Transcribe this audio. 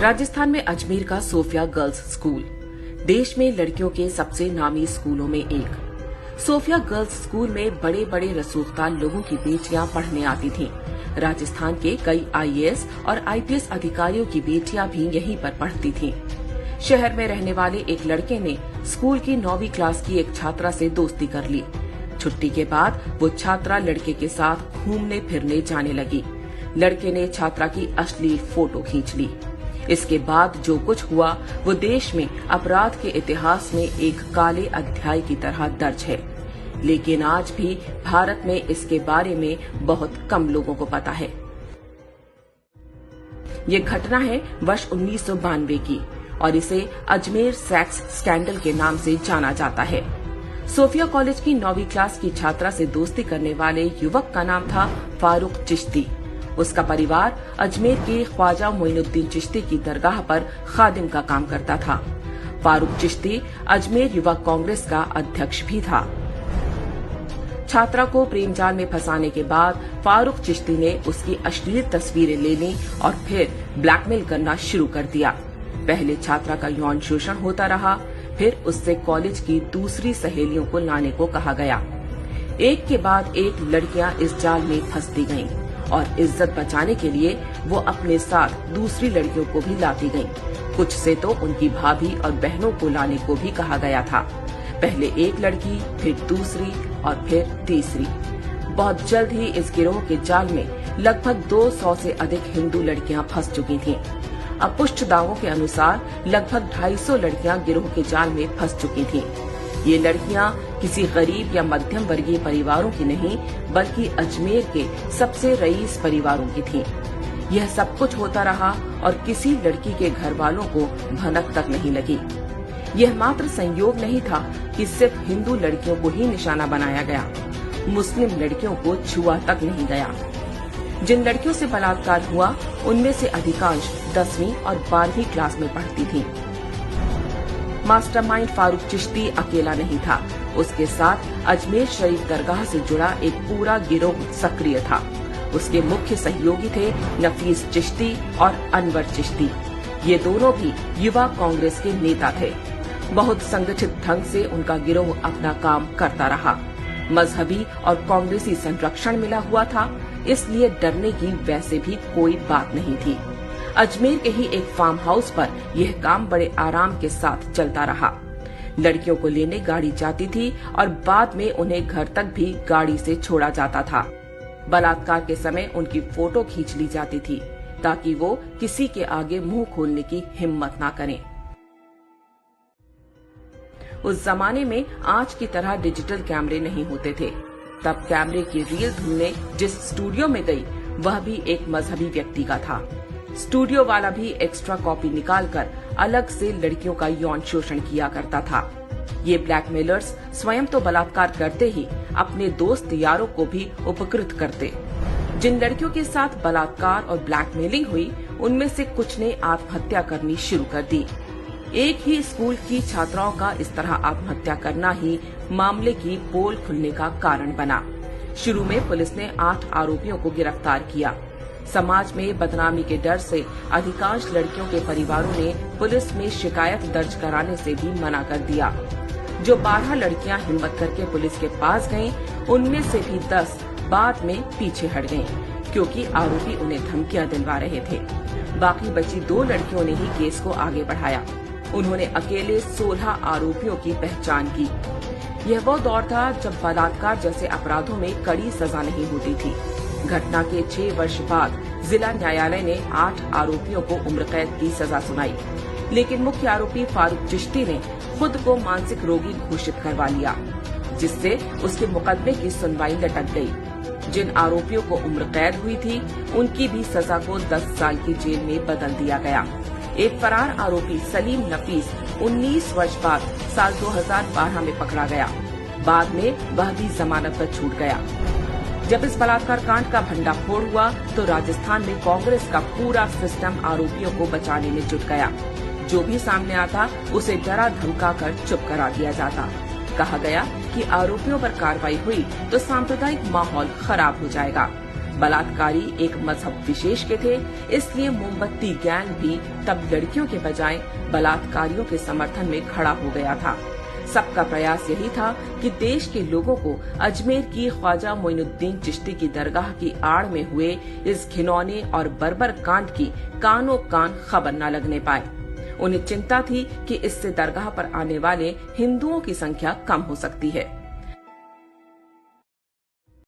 राजस्थान में अजमेर का Sophia girls school देश में लड़कियों के सबसे नामी स्कूलों में एक। सोफिया गर्ल्स स्कूल में बड़े बड़े रसूखदार लोगों की बेटियां पढ़ने आती थीं। राजस्थान के कई आईएएस और आईपीएस अधिकारियों की बेटियां भी यहीं पर पढ़ती थीं। शहर में रहने वाले एक लड़के ने स्कूल की 9वीं क्लास की एक छात्रा से दोस्ती कर ली। छुट्टी के बाद वो छात्रा लड़के के साथ घूमने फिरने जाने लगी। लड़के ने छात्रा की अश्लील फोटो खींच ली। इसके बाद जो कुछ हुआ वो देश में अपराध के इतिहास में एक काले अध्याय की तरह दर्ज है, लेकिन आज भी भारत में इसके बारे में बहुत कम लोगों को पता है। ये घटना है वर्ष 1992 की और इसे अजमेर सेक्स स्कैंडल के नाम से जाना जाता है। सोफिया कॉलेज की 9वीं क्लास की छात्रा से दोस्ती करने वाले युवक का नाम था फारूक चिश्ती। उसका परिवार अजमेर के ख्वाजा मोइनुद्दीन चिश्ती की दरगाह पर खादिम का काम करता था। फारूक चिश्ती अजमेर युवा कांग्रेस का अध्यक्ष भी था। छात्रा को प्रेम जाल में फंसाने के बाद फारूक चिश्ती ने उसकी अश्लील तस्वीरें ले ली और फिर ब्लैकमेल करना शुरू कर दिया। पहले छात्रा का यौन शोषण होता रहा, फिर उससे कॉलेज की दूसरी सहेलियों को लाने को कहा गया। एक के बाद एक लड़कियां इस जाल में फंसती गईं और इज्जत बचाने के लिए वो अपने साथ दूसरी लड़कियों को भी लाती गईं। कुछ से तो उनकी भाभी और बहनों को लाने को भी कहा गया था। पहले एक लड़की, फिर दूसरी और फिर तीसरी। बहुत जल्द ही इस गिरोह के जाल में लगभग 200 से अधिक हिंदू लड़कियां फंस चुकी थीं। अब पुष्ट दावों के अनुसार लगभग 250 लड़कियां गिरोह के जाल में फंस चुकी थीं। ये लड़कियां किसी गरीब या मध्यम वर्गीय परिवारों की नहीं, बल्कि अजमेर के सबसे रईस परिवारों की थीं। यह सब कुछ होता रहा और किसी लड़की के घर वालों को भनक तक नहीं लगी। यह मात्र संयोग नहीं था कि सिर्फ हिंदू लड़कियों को ही निशाना बनाया गया, मुस्लिम लड़कियों को छुआ तक नहीं गया। जिन लड़कियों से बलात्कार हुआ उनमें से अधिकांश 10वीं और 12वीं क्लास में पढ़ती थीं। मास्टरमाइंड फारूक चिश्ती अकेला नहीं था, उसके साथ अजमेर शरीफ दरगाह से जुड़ा एक पूरा गिरोह सक्रिय था। उसके मुख्य सहयोगी थे नफीस चिश्ती और अनवर चिश्ती। ये दोनों भी युवा कांग्रेस के नेता थे। बहुत संगठित ढंग से उनका गिरोह अपना काम करता रहा। मजहबी और कांग्रेसी संरक्षण मिला हुआ था, इसलिए डरने की वैसे भी कोई बात नहीं थी। अजमेर के ही एक फार्म हाउस पर यह काम बड़े आराम के साथ चलता रहा। लड़कियों को लेने गाड़ी जाती थी और बाद में उन्हें घर तक भी गाड़ी से छोड़ा जाता था। बलात्कार के समय उनकी फोटो खींच ली जाती थी ताकि वो किसी के आगे मुंह खोलने की हिम्मत ना करें। उस जमाने में आज की तरह डिजिटल कैमरे नहीं होते थे। तब कैमरे की रील ढूंढने जिस स्टूडियो में गई वह भी एक मजहबी व्यक्ति का था। स्टूडियो वाला भी एक्स्ट्रा कॉपी निकालकर अलग से लड़कियों का यौन शोषण किया करता था। ये ब्लैकमेलर्स स्वयं तो बलात्कार करते ही अपने दोस्त यारों को भी उपकृत करते। जिन लड़कियों के साथ बलात्कार और ब्लैकमेलिंग हुई उनमें से कुछ ने आत्महत्या करनी शुरू कर दी। एक ही स्कूल की छात्राओं का इस तरह आत्महत्या करना ही मामले की पोल खुलने का कारण बना। शुरू में पुलिस ने 8 आरोपियों को गिरफ्तार किया। समाज में बदनामी के डर से अधिकांश लड़कियों के परिवारों ने पुलिस में शिकायत दर्ज कराने से भी मना कर दिया। जो 12 लड़कियां हिम्मत करके पुलिस के पास गईं, उनमें से भी 10 बाद में पीछे हट गईं, क्योंकि आरोपी उन्हें धमकियां दिलवा रहे थे। बाकी बची 2 लड़कियों ने ही केस को आगे बढ़ाया। उन्होंने अकेले 16 आरोपियों की पहचान की। यह वो दौर था जब बलात्कार जैसे अपराधों में कड़ी सजा नहीं होती थी। घटना के 6 वर्ष बाद जिला न्यायालय ने 8 आरोपियों को उम्र कैद की सजा सुनाई, लेकिन मुख्य आरोपी फारूक चिश्ती ने खुद को मानसिक रोगी घोषित करवा लिया, जिससे उसके मुकदमे की सुनवाई लटक गई। जिन आरोपियों को उम्र कैद हुई थी उनकी भी सजा को 10 साल की जेल में बदल दिया गया। एक फरार आरोपी सलीम नफीस 19 वर्ष बाद साल 2012 में पकड़ा गया। बाद में वह भी जमानत पर छूट गया। जब इस बलात्कार कांड का भंडाफोड़ हुआ तो राजस्थान में कांग्रेस का पूरा सिस्टम आरोपियों को बचाने में जुट गया। जो भी सामने आता उसे डरा धमका कर चुप करा दिया जाता। कहा गया कि आरोपियों पर कार्रवाई हुई तो सांप्रदायिक माहौल खराब हो जाएगा। बलात्कारी एक मजहब विशेष के थे, इसलिए मोमबत्ती गैंग भी तब लड़कियों के बजाय बलात्कारियों के समर्थन में खड़ा हो गया था। सबका प्रयास यही था कि देश के लोगों को अजमेर की ख्वाजा मोइनुद्दीन चिश्ती की दरगाह की आड़ में हुए इस घिनौने और बर्बर कांड की कानों कान खबर न लगने पाए। उन्हें चिंता थी कि इससे दरगाह पर आने वाले हिंदुओं की संख्या कम हो सकती है।